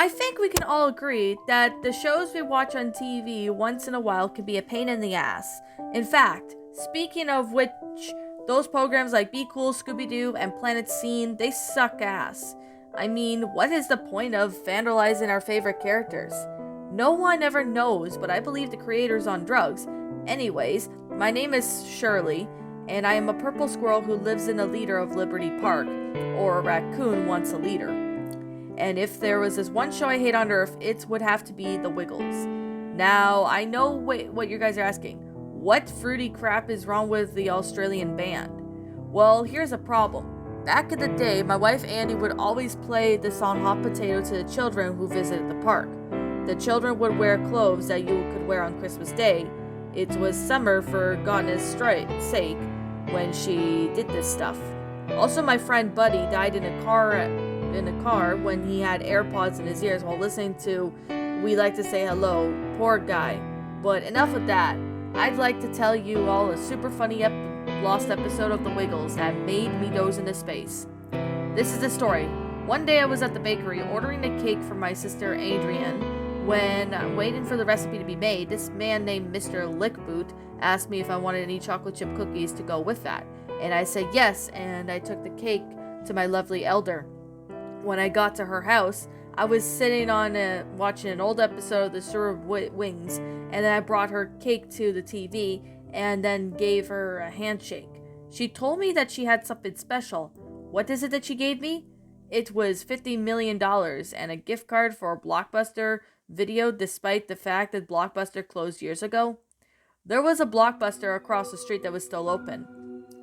I think we can all agree that the shows we watch on TV once in a while can be a pain in the ass. In fact, speaking of which, those programs like Be Cool, Scooby-Doo, and Planet Scene, they suck ass. I mean, what is the point of vandalizing our favorite characters? No one ever knows, but I believe the creator's on drugs. Anyways, my name is Shirley, and I am a purple squirrel who lives in a liter of Liberty Park, or a raccoon once a liter. And if there was this one show I hate on earth, it would have to be The Wiggles. Now, I know what you guys are asking. What fruity crap is wrong with the Australian band? Well, here's a problem. Back in the day, my wife Andy would always play the song Hot Potato to the children who visited the park. The children would wear clothes that you could wear on Christmas Day. It was summer for goodness sake when she did this stuff. Also, my friend Buddy died in a car when he had AirPods in his ears while listening to We Like to Say Hello. Poor guy. But enough of that. I'd like to tell you all a super funny lost episode of The Wiggles that made me doze into space. This is the story. One day I was at the bakery ordering a cake for my sister Adrienne. When waiting for the recipe to be made, this man named Mr. Lickboot asked me if I wanted any chocolate chip cookies to go with that. And I said yes, and I took the cake to my lovely elder. When I got to her house, I was sitting on watching an old episode of The Stir of Wings, and then I brought her cake to the TV and then gave her a handshake. She told me that she had something special. What is it that she gave me? It was $50 million and a gift card for a Blockbuster video, despite the fact that Blockbuster closed years ago. There was a Blockbuster across the street that was still open.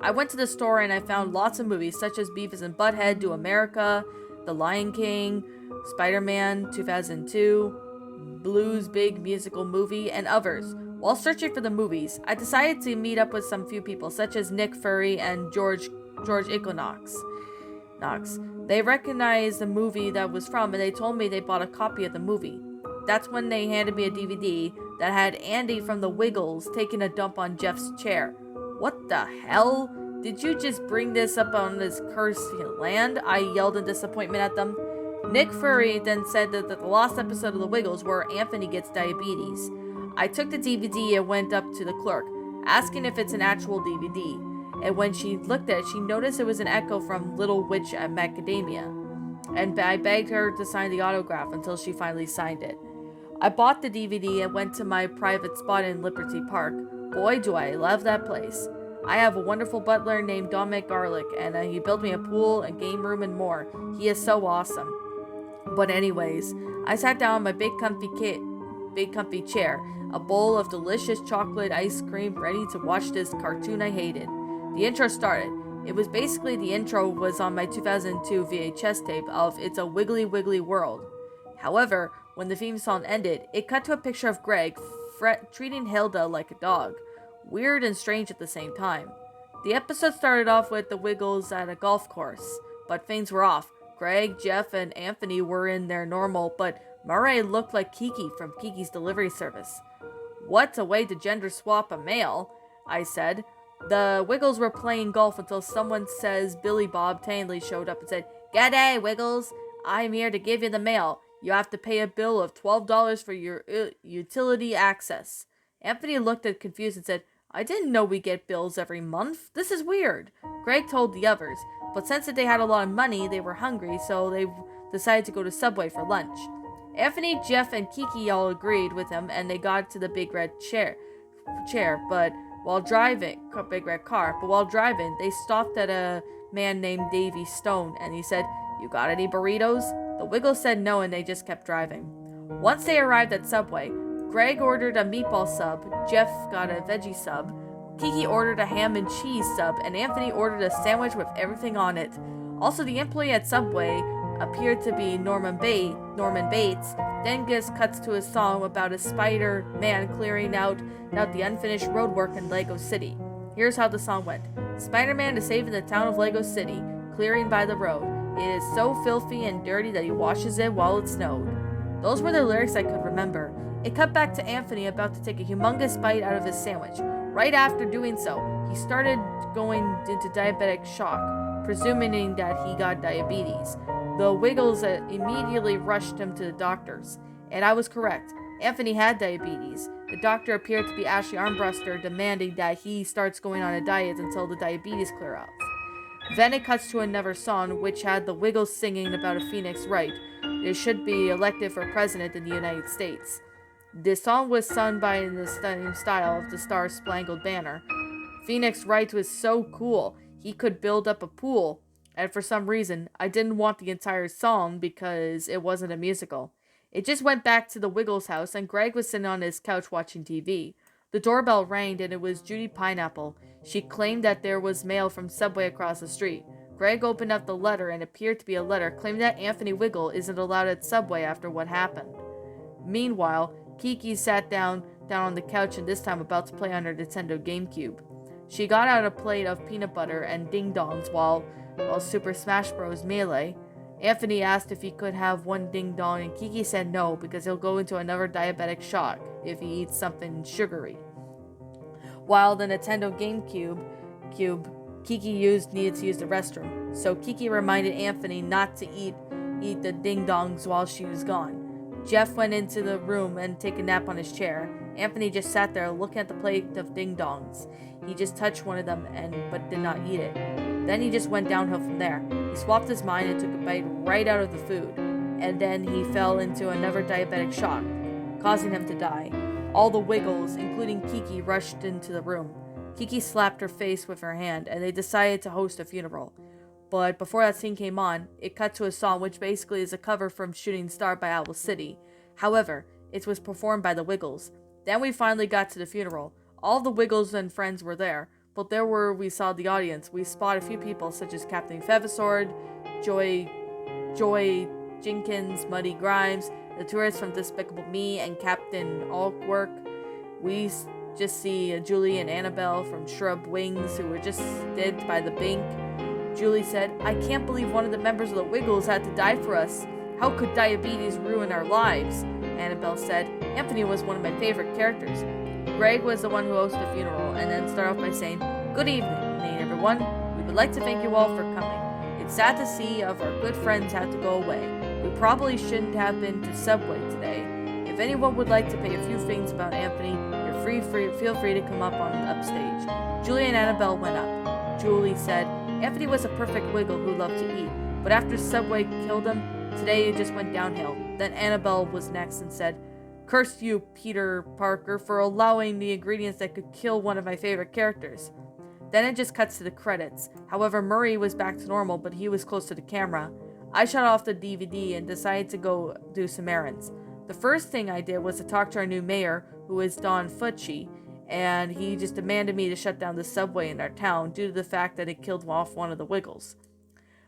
I went to the store and I found lots of movies such as Beavis and Butthead Do America, The Lion King, Spider-Man 2002, Blue's Big Musical Movie, and others. While searching for the movies, I decided to meet up with some few people such as Nick Fury and George Equinox. They recognized the movie that was from and they told me they bought a copy of the movie. That's when they handed me a DVD that had Andy from The Wiggles taking a dump on Jeff's chair. What the hell? Did you just bring this up on this cursed land? I yelled in disappointment at them. Nick Fury then said that the lost episode of The Wiggles where Anthony gets diabetes. I took the DVD and went up to the clerk, asking if it's an actual DVD. And when she looked at it, she noticed it was an echo from Little Witch at Macadamia. And I begged her to sign the autograph until she finally signed it. I bought the DVD and went to my private spot in Liberty Park. Boy, do I love that place. I have a wonderful butler named Dominic Garlic, and he built me a pool, a game room, and more. He is so awesome. But anyways, I sat down on my big comfy chair, a bowl of delicious chocolate ice cream, ready to watch this cartoon I hated. The intro started. It was basically the intro was on my 2002 VHS tape of It's a Wiggly Wiggly World. However, when the theme song ended, it cut to a picture of Greg treating Hilda like a dog. Weird and strange at the same time. The episode started off with the Wiggles at a golf course, but things were off. Greg, Jeff, and Anthony were in their normal, but Murray looked like Kiki from Kiki's Delivery Service. What a way to gender swap a male, I said. The Wiggles were playing golf until someone says Billy Bob Tanley showed up and said, "G'day, Wiggles. I'm here to give you the mail. You have to pay a bill of $12 for your utility access." Anthony looked at confused and said, "I didn't know we get bills every month. This is weird." Greg told the others, but since they had a lot of money, they were hungry, so they decided to go to Subway for lunch. Anthony, Jeff, and Kiki all agreed with him, and they got to the big red but while driving, they stopped at a man named Davy Stone, and he said, "You got any burritos?" The Wiggles said no, and they just kept driving. Once they arrived at Subway, Greg ordered a meatball sub, Jeff got a veggie sub, Kiki ordered a ham and cheese sub, and Anthony ordered a sandwich with everything on it. Also, the employee at Subway appeared to be Norman Bates, then just cuts to a song about a Spider-Man clearing out the unfinished road work in Lego City. Here's how the song went. Spider-Man is saving the town of Lego City, clearing by the road. It is so filthy and dirty that he washes it while it snowed. Those were the lyrics I could remember. It cut back to Anthony about to take a humongous bite out of his sandwich. Right after doing so, he started going into diabetic shock, presuming that he got diabetes. The Wiggles immediately rushed him to the doctors, and I was correct. Anthony had diabetes. The doctor appeared to be Ashley Armbruster, demanding that he starts going on a diet until the diabetes clear off. Then it cuts to another song, which had the Wiggles singing about a Phoenix Wright. They should be elected for president in the United States. This song was sung by in the same style of the Star Spangled Banner. Phoenix Wright was so cool, he could build up a pool. And for some reason, I didn't want the entire song because it wasn't a musical. It just went back to the Wiggles house, and Greg was sitting on his couch watching TV. The doorbell rang, and it was Judy Pineapple. She claimed that there was mail from Subway across the street. Greg opened up the letter, and it appeared to be a letter claiming that Anthony Wiggle isn't allowed at Subway after what happened. Meanwhile, Kiki sat down on the couch, and this time about to play on her Nintendo GameCube. She got out a plate of peanut butter and ding-dongs while Super Smash Bros. Melee. Anthony asked if he could have one ding-dong, and Kiki said no because he'll go into another diabetic shock if he eats something sugary. While the Nintendo GameCube, Kiki needed to use the restroom, so Kiki reminded Anthony not to eat the ding-dongs while she was gone. Jeff went into the room and took a nap on his chair. Anthony just sat there looking at the plate of ding-dongs. He just touched one of them but did not eat it. Then he just went downhill from there. He swapped his mind and took a bite right out of the food. And then he fell into another diabetic shock, causing him to die. All the Wiggles, including Kiki, rushed into the room. Kiki slapped her face with her hand, and they decided to host a funeral. But before that scene came on, it cut to a song which basically is a cover from Shooting Star by Owl City. However, it was performed by the Wiggles. Then we finally got to the funeral. All the Wiggles and friends were there, but we saw the audience. We spotted a few people such as Captain Feathersword, Joy Jenkins, Muddy Grimes, the tourists from Despicable Me, and Captain Allwork. We just see Julie and Annabelle from Shrub Wings, who were just dead by the bank. Julie said, "I can't believe one of the members of the Wiggles had to die for us. How could diabetes ruin our lives?" Annabelle said, "Anthony was one of my favorite characters." Greg was the one who hosted the funeral, and then started off by saying, "Good evening, everyone. We would like to thank you all for coming. It's sad to see our good friends had to go away. We probably shouldn't have been to Subway today. If anyone would like to pay a few things about Anthony, feel free to come up on upstage." Julie and Annabelle went up. Julie said, "Anthony was a perfect Wiggle who loved to eat, but after Subway killed him, today it just went downhill." Then Annabelle was next and said, "Curse you, Peter Parker, for allowing the ingredients that could kill one of my favorite characters." Then it just cuts to the credits. However, Murray was back to normal, but he was close to the camera. I shut off the DVD and decided to go do some errands. The first thing I did was to talk to our new mayor, who is Don Fucci, and he just demanded me to shut down the subway in our town due to the fact that it killed off one of the Wiggles.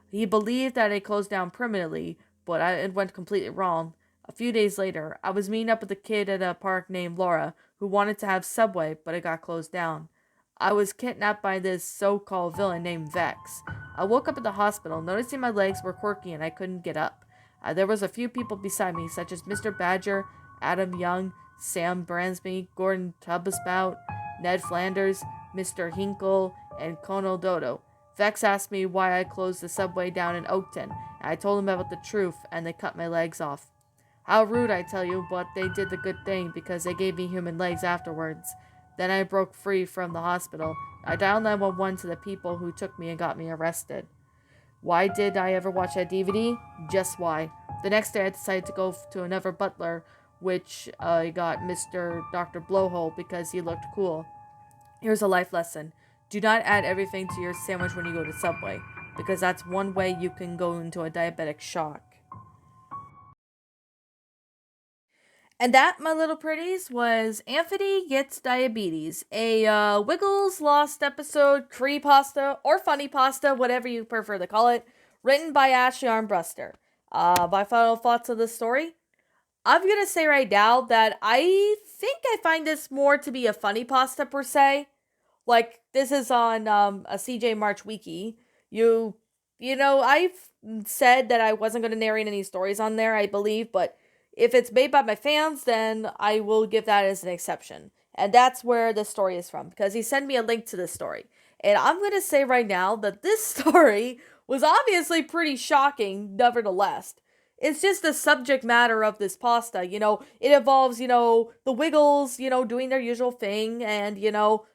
He believed that it closed down permanently, but it went completely wrong. A few days later, I was meeting up with a kid at a park named Laura who wanted to have Subway, but it got closed down. I was kidnapped by this so-called villain named Vex. I woke up at the hospital, noticing my legs were quirky and I couldn't get up. There was a few people beside me, such as Mr. Badger, Adam Young, Sam Bransby, Gordon Tubspout, Ned Flanders, Mr. Hinkle, and Conal Dodo. Vex asked me why I closed the subway down in Oakton, and I told him about the truth, and they cut my legs off. How rude, I tell you, but they did the good thing because they gave me human legs afterwards. Then I broke free from the hospital. I dialed 911 to the people who took me and got me arrested. Why did I ever watch that DVD? Just why. The next day I decided to go to another butler, which I got Dr. Blowhole because he looked cool. Here's a life lesson. Do not add everything to your sandwich when you go to Subway, because that's one way you can go into a diabetic shock. And that, my little pretties, was Anthony Gets Diabetes, a Wiggles Lost episode, creepypasta, or funny pasta, whatever you prefer to call it, written by Ashley Armbruster. My final thoughts of the story? I'm going to say right now that I think I find this more to be a funny pasta per se. Like, this is on a CJ March wiki. You know, I've said that I wasn't going to narrate any stories on there, I believe, but if it's made by my fans, then I will give that as an exception. And that's where the story is from, because he sent me a link to this story. And I'm going to say right now that this story was obviously pretty shocking, nevertheless. It's just the subject matter of this pasta. It involves, the Wiggles, doing their usual thing. And,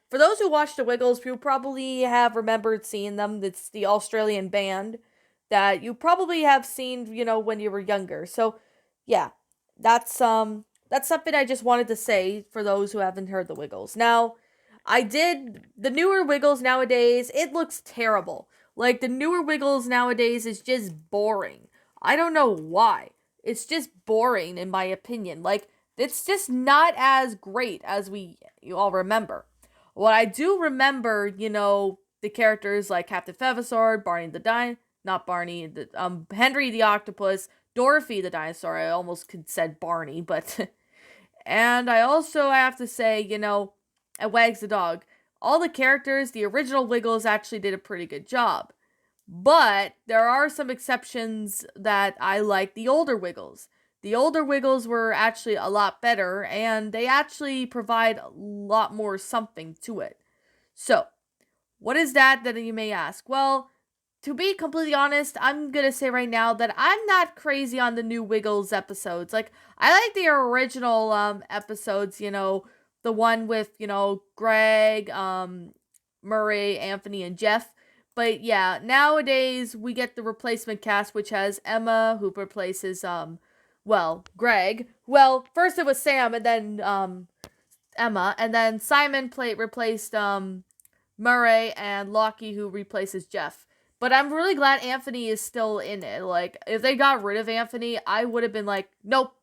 for those who watch the Wiggles, you probably have remembered seeing them. It's the Australian band that you probably have seen, when you were younger. So, yeah, that's something I just wanted to say for those who haven't heard the Wiggles. Now, the newer Wiggles nowadays, it looks terrible. Like, the newer Wiggles nowadays is just boring. I don't know why. It's just boring, in my opinion. Like, it's just not as great as you all remember. What I do remember, the characters like Captain Feathersword, Barney the not Barney, Henry the Octopus, Dorothy the dinosaur. I almost said Barney, but and I also have to say, at Wags the dog, all the characters, the original Wiggles actually did a pretty good job. But there are some exceptions that I like the older Wiggles. The older Wiggles were actually a lot better, and they actually provide a lot more something to it. So, what is that you may ask? Well, to be completely honest, I'm gonna say right now that I'm not crazy on the new Wiggles episodes. Like, I like the original episodes, the one with, Greg, Murray, Anthony, and Jeff. But yeah, nowadays we get the replacement cast, which has Emma, who replaces Greg. Well, first it was Sam, and then Emma, and then Simon replaced Murray, and Lockie, who replaces Jeff. But I'm really glad Anthony is still in it. Like, if they got rid of Anthony, I would have been like, nope,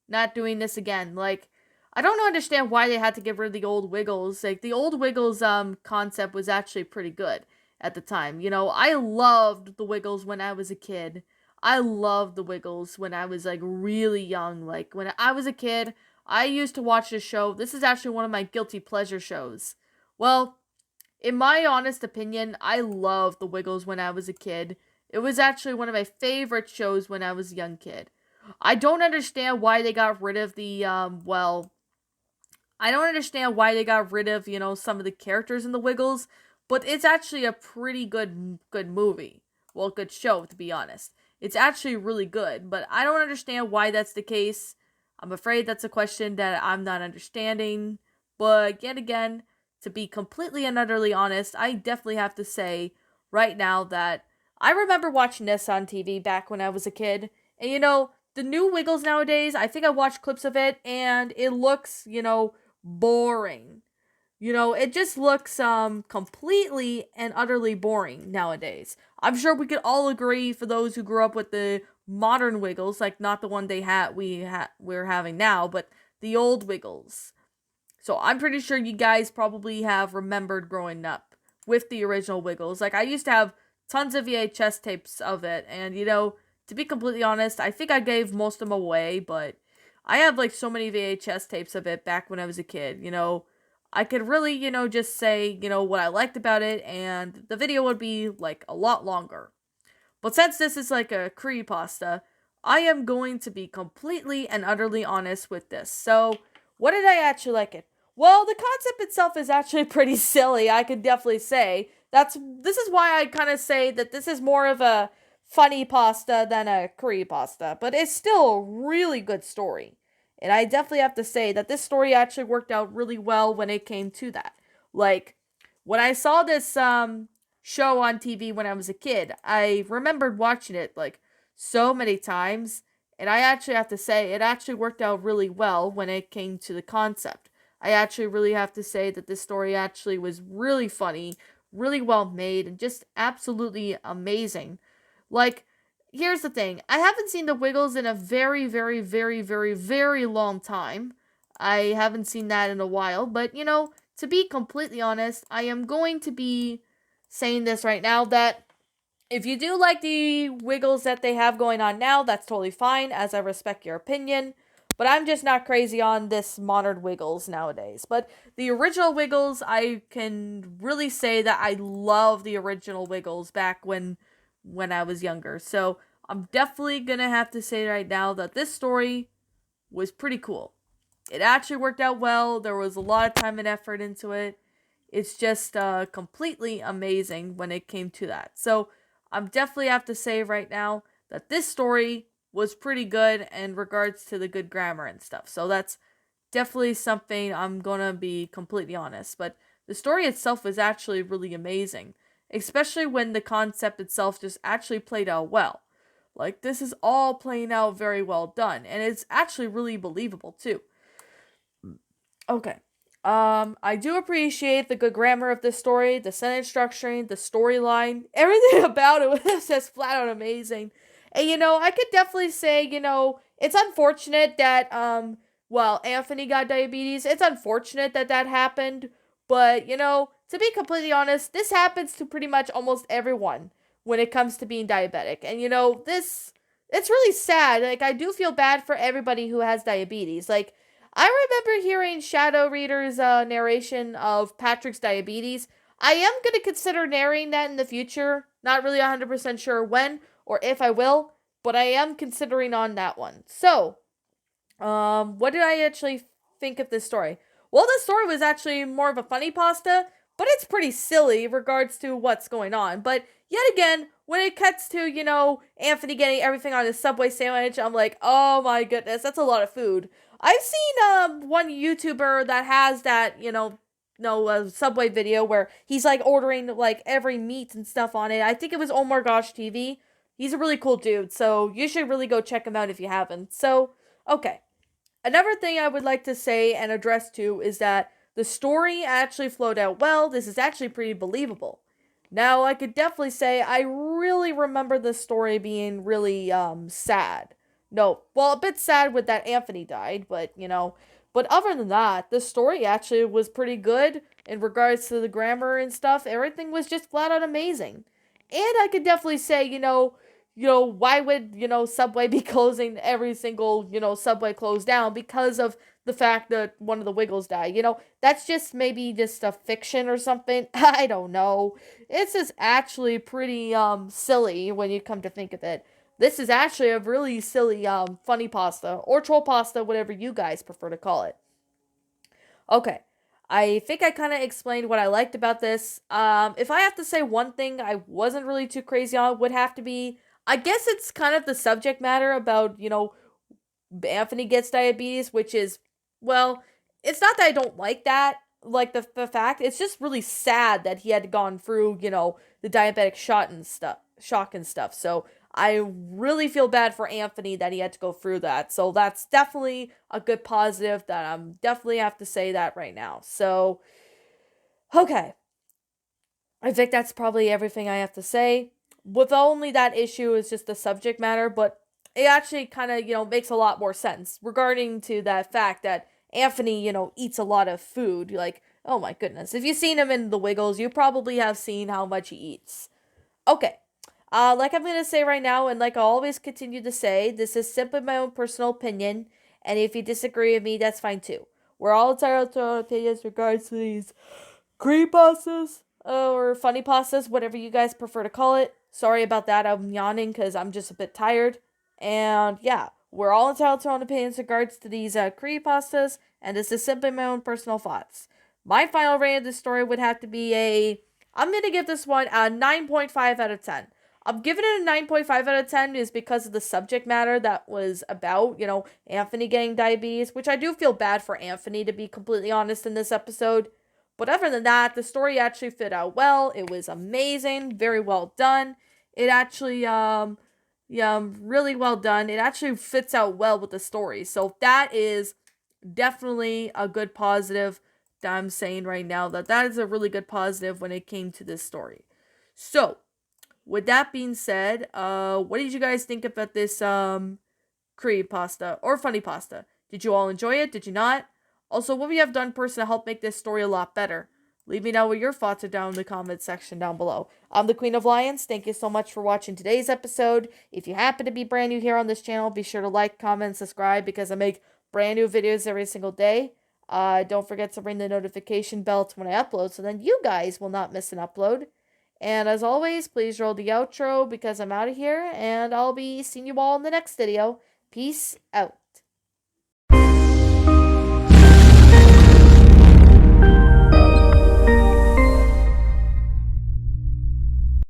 not doing this again. Like, I don't understand why they had to get rid of the old Wiggles. Like, the old Wiggles concept was actually pretty good at the time. I loved the Wiggles when I was a kid. I loved the Wiggles when I was like really young. Like, when I was a kid, I used to watch this show. This is actually one of my guilty pleasure shows. Well, in my honest opinion, I loved the Wiggles when I was a kid. It was actually one of my favorite shows when I was a young kid. I don't understand why they got rid of I don't understand why they got rid of, some of the characters in the Wiggles, but it's actually a pretty good movie. Well, good show, to be honest. It's actually really good, but I don't understand why that's the case. I'm afraid that's a question that I'm not understanding. But yet again, to be completely and utterly honest, I definitely have to say right now that I remember watching this on TV back when I was a kid. And the new Wiggles nowadays, I think I watched clips of it, and it looks, boring. It just looks completely and utterly boring nowadays. I'm sure we could all agree, for those who grew up with the modern Wiggles, like not the one we're having now, but the old Wiggles. So I'm pretty sure you guys probably have remembered growing up with the original Wiggles. Like, I used to have tons of VHS tapes of it, and to be completely honest, I think I gave most of them away, but I have like so many VHS tapes of it back when I was a kid. I could really, just say, what I liked about it, and the video would be, like, a lot longer. But since this is, like, a creepypasta, I am going to be completely and utterly honest with this. So, what did I actually like it? Well, the concept itself is actually pretty silly, I could definitely say. This is why I kind of say that this is more of a funny pasta than a creepypasta. But it's still a really good story. And I definitely have to say that this story actually worked out really well when it came to that. Like, when I saw this show on TV when I was a kid, I remembered watching it like so many times, and I actually have to say it actually worked out really well when it came to the concept. I actually really have to say that this story actually was really funny, really well made, and just absolutely amazing. Like, here's the thing. I haven't seen the Wiggles in a very, very, very, very, very long time. I haven't seen that in a while. But, to be completely honest, I am going to be saying this right now, that if you do like the Wiggles that they have going on now, that's totally fine, as I respect your opinion. But I'm just not crazy on this modern Wiggles nowadays. But the original Wiggles, I can really say that I love the original Wiggles back when I was younger. So I'm definitely gonna have to say right now that this story was pretty cool. It actually worked out well. There was a lot of time and effort into it. It's just completely amazing when it came to that. So I'm definitely have to say right now that this story was pretty good in regards to the good grammar and stuff. So that's definitely something I'm gonna be completely honest. But the story itself was actually really amazing, especially when the concept itself just actually played out well. Like, this is all playing out very well done, and it's actually really believable too. Okay. I do appreciate the good grammar of this story, the sentence structuring, the storyline, everything about it was just flat out amazing. And I could definitely say, it's unfortunate that well, Anthony got diabetes. It's unfortunate that that happened, but to be completely honest, this happens to pretty much almost everyone when it comes to being diabetic. And this it's really sad. Like, I do feel bad for everybody who has diabetes. Like, I remember hearing Shadow Reader's narration of Patrick's diabetes. I am going to consider narrating that in the future. Not really 100% sure when or if I will, but I am considering on that one. So, what did I actually think of this story? Well, this story was actually more of a funny pasta, but it's pretty silly in regards to what's going on. But yet again, when it cuts to, Anthony getting everything on his Subway sandwich, I'm like, oh my goodness, that's a lot of food. I've seen one YouTuber that has that, no Subway video where he's like ordering like every meat and stuff on it. I think it was Oh My Gosh TV. He's a really cool dude, so you should really go check him out if you haven't. So, okay. Another thing I would like to say and address too is that the story actually flowed out well. This is actually pretty believable. Now, I could definitely say I really remember the story being really sad. No, well, a bit sad with that Anthony died, but but other than that, the story actually was pretty good in regards to the grammar and stuff. Everything was just flat out amazing. And I could definitely say, why would, Subway be closing every single, Subway closed down because of the fact that one of the Wiggles died? That's just maybe just a fiction or something. I don't know. This is actually pretty silly when you come to think of it. This is actually a really silly funny pasta or troll pasta, whatever you guys prefer to call it. Okay. I think I kind of explained what I liked about this. If I have to say one thing I wasn't really too crazy on, would have to be, I guess it's kind of the subject matter about, Anthony gets diabetes, which is, well, it's not that I don't like that, like the fact, it's just really sad that he had gone through, the diabetic shock and stuff. So I really feel bad for Anthony that he had to go through that. So that's definitely a good positive that I'm definitely have to say that right now. So, okay. I think that's probably everything I have to say. With only that issue is just the subject matter, but it actually kind of, makes a lot more sense regarding to that fact that Anthony, eats a lot of food. Like, oh my goodness. If you've seen him in The Wiggles, you probably have seen how much he eats. Okay. Like I'm going to say right now, and like I always continue to say, this is simply my own personal opinion, and if you disagree with me, that's fine too. We're all entitled to our opinions regards to these creepypastas or funny pastas, whatever you guys prefer to call it. Sorry about that. I'm yawning because I'm just a bit tired. And yeah, we're all entitled to our own opinions regards to these creepypastas, and this is simply my own personal thoughts. My final rating of this story would have to be I'm going to give this one a 9.5 out of 10. I'm giving it a 9.5 out of 10 is because of the subject matter that was about, Anthony getting diabetes, which I do feel bad for Anthony, to be completely honest, in this episode. But other than that, the story actually fit out well. It was amazing, very well done. It actually, yeah, really well done. It actually fits out well with the story. So that is definitely a good positive that I'm saying right now. That is a really good positive when it came to this story. So, with that being said, what did you guys think about this creepy pasta or funny pasta? Did you all enjoy it? Did you not? Also, what we have done personally to help make this story a lot better? Leave me know what your thoughts are down in the comment section down below. I'm the Queen of Lions. Thank you so much for watching today's episode. If you happen to be brand new here on this channel, be sure to like, comment, subscribe because I make brand new videos every single day. Don't forget to ring the notification bell to when I upload so then you guys will not miss an upload. And as always, please roll the outro because I'm out of here and I'll be seeing you all in the next video. Peace out.